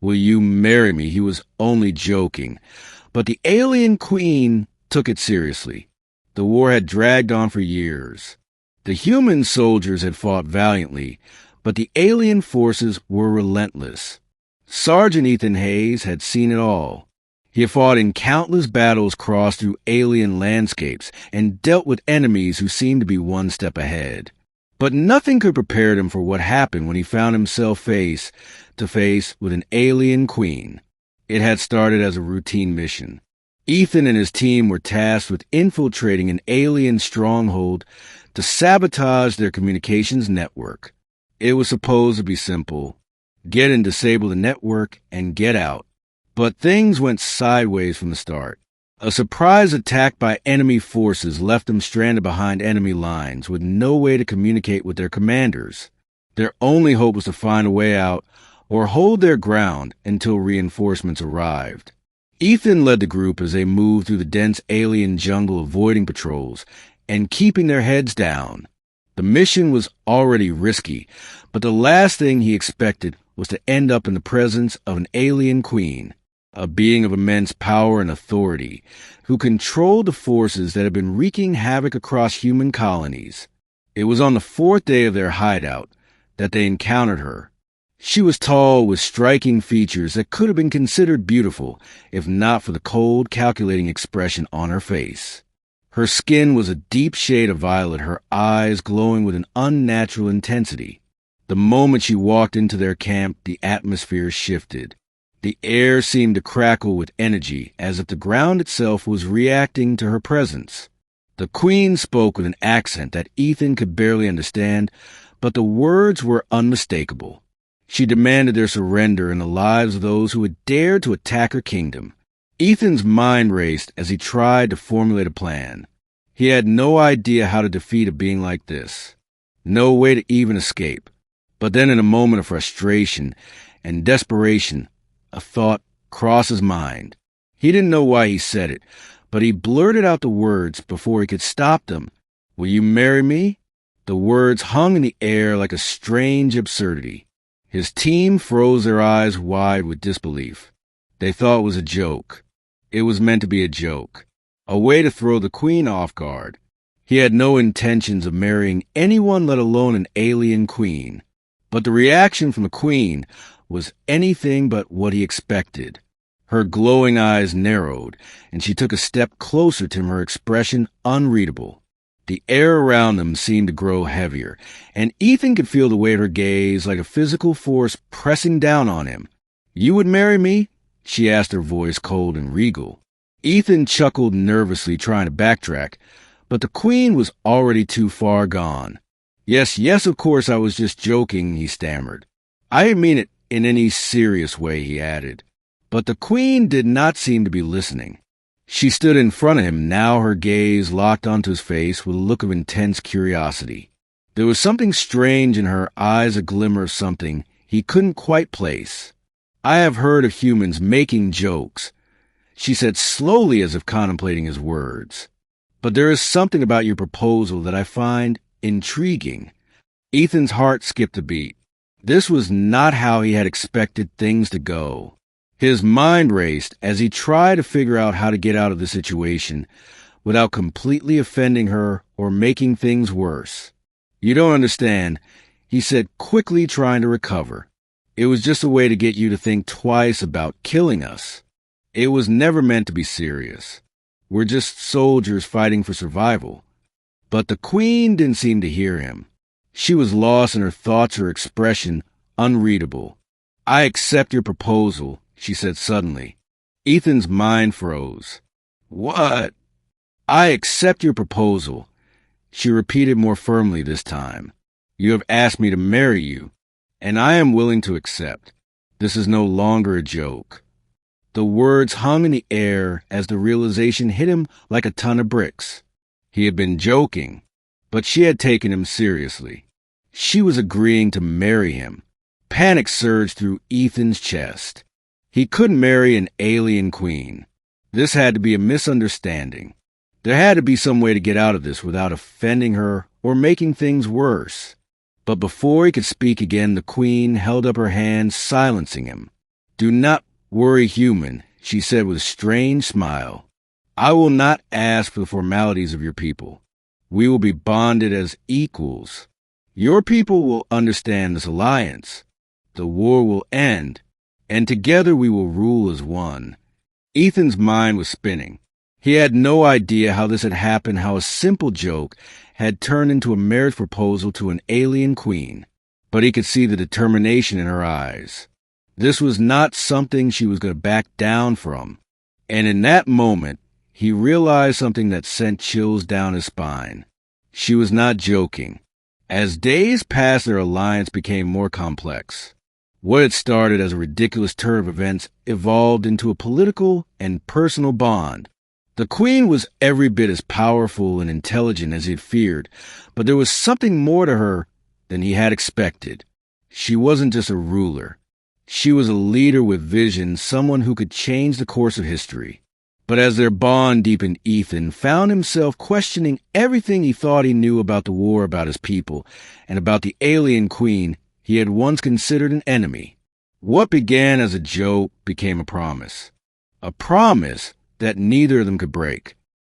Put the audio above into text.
"Will you marry me?" He was only joking. But the alien queen took it seriously. The war had dragged on for years. The human soldiers had fought valiantly, but the alien forces were relentless. Sergeant Ethan Hayes had seen it all. He had fought in countless battles crossed through alien landscapes and dealt with enemies who seemed to be one step ahead. But nothing could prepare him for what happened when he found himself face to face with an alien queen. It had started as a routine mission. Ethan and his team were tasked with infiltrating an alien stronghold to sabotage their communications network. It was supposed to be simple. Get and disable the network and get out. But things went sideways from the start. A surprise attack by enemy forces left them stranded behind enemy lines with no way to communicate with their commanders. Their only hope was to find a way out or hold their ground until reinforcements arrived. Ethan led the group as they moved through the dense alien jungle, avoiding patrols and keeping their heads down. The mission was already risky, but the last thing he expected was to end up in the presence of an alien queen, a being of immense power and authority, who controlled the forces that had been wreaking havoc across human colonies. It was on the fourth day of their hideout that they encountered her. She was tall with striking features that could have been considered beautiful if not for the cold, calculating expression on her face. Her skin was a deep shade of violet, her eyes glowing with an unnatural intensity. The moment she walked into their camp, the atmosphere shifted. The air seemed to crackle with energy, as if the ground itself was reacting to her presence. The queen spoke with an accent that Ethan could barely understand, but the words were unmistakable. She demanded their surrender and the lives of those who had dared to attack her kingdom. Ethan's mind raced as he tried to formulate a plan. He had no idea how to defeat a being like this. No way to even escape. But then in a moment of frustration and desperation, a thought crossed his mind. He didn't know why he said it, but he blurted out the words before he could stop them. "Will you marry me?" The words hung in the air like a strange absurdity. His team froze their eyes wide with disbelief. They thought it was a joke. It was meant to be a joke. A way to throw the queen off guard. He had no intentions of marrying anyone, let alone an alien queen. But the reaction from the queen was anything but what he expected. Her glowing eyes narrowed, and she took a step closer to him, her expression unreadable. The air around them seemed to grow heavier, and Ethan could feel the weight of her gaze like a physical force pressing down on him. "You would marry me?" she asked, her voice cold and regal. Ethan chuckled nervously, trying to backtrack, but the queen was already too far gone. Yes, of course, I was just joking," he stammered. "I didn't mean it in any serious way," he added. But the queen did not seem to be listening. She stood in front of him, now her gaze locked onto his face with a look of intense curiosity. There was something strange in her eyes, a glimmer of something he couldn't quite place. "I have heard of humans making jokes," she said slowly as if contemplating his words. "But there is something about your proposal that I find intriguing." Ethan's heart skipped a beat. This was not how he had expected things to go. His mind raced as he tried to figure out how to get out of the situation without completely offending her or making things worse. "You don't understand," he said quickly, trying to recover. "It was just a way to get you to think twice about killing us. It was never meant to be serious. We're just soldiers fighting for survival." But the queen didn't seem to hear him. She was lost in her thoughts, her expression unreadable. "I accept your proposal," she said suddenly. Ethan's mind froze. "What?" "I accept your proposal," she repeated more firmly this time. "You have asked me to marry you, and I am willing to accept. This is no longer a joke." The words hung in the air as the realization hit him like a ton of bricks. He had been joking, but she had taken him seriously. She was agreeing to marry him. Panic surged through Ethan's chest. He couldn't marry an alien queen. This had to be a misunderstanding. There had to be some way to get out of this without offending her or making things worse. But before he could speak again, the queen held up her hand, silencing him. "Do not worry, human," she said with a strange smile. "I will not ask for the formalities of your people. We will be bonded as equals. Your people will understand this alliance. The war will end, and together we will rule as one." Ethan's mind was spinning. He had no idea how this had happened, how a simple joke had turned into a marriage proposal to an alien queen. But he could see the determination in her eyes. This was not something she was going to back down from. And in that moment, he realized something that sent chills down his spine. She was not joking. As days passed, their alliance became more complex. What had started as a ridiculous turn of events evolved into a political and personal bond. The queen was every bit as powerful and intelligent as he had feared, but there was something more to her than he had expected. She wasn't just a ruler. She was a leader with vision, someone who could change the course of history. But as their bond deepened, Ethan found himself questioning everything he thought he knew about the war, about his people, and about the alien queen he had once considered an enemy. What began as a joke became a promise. A promise that neither of them could break.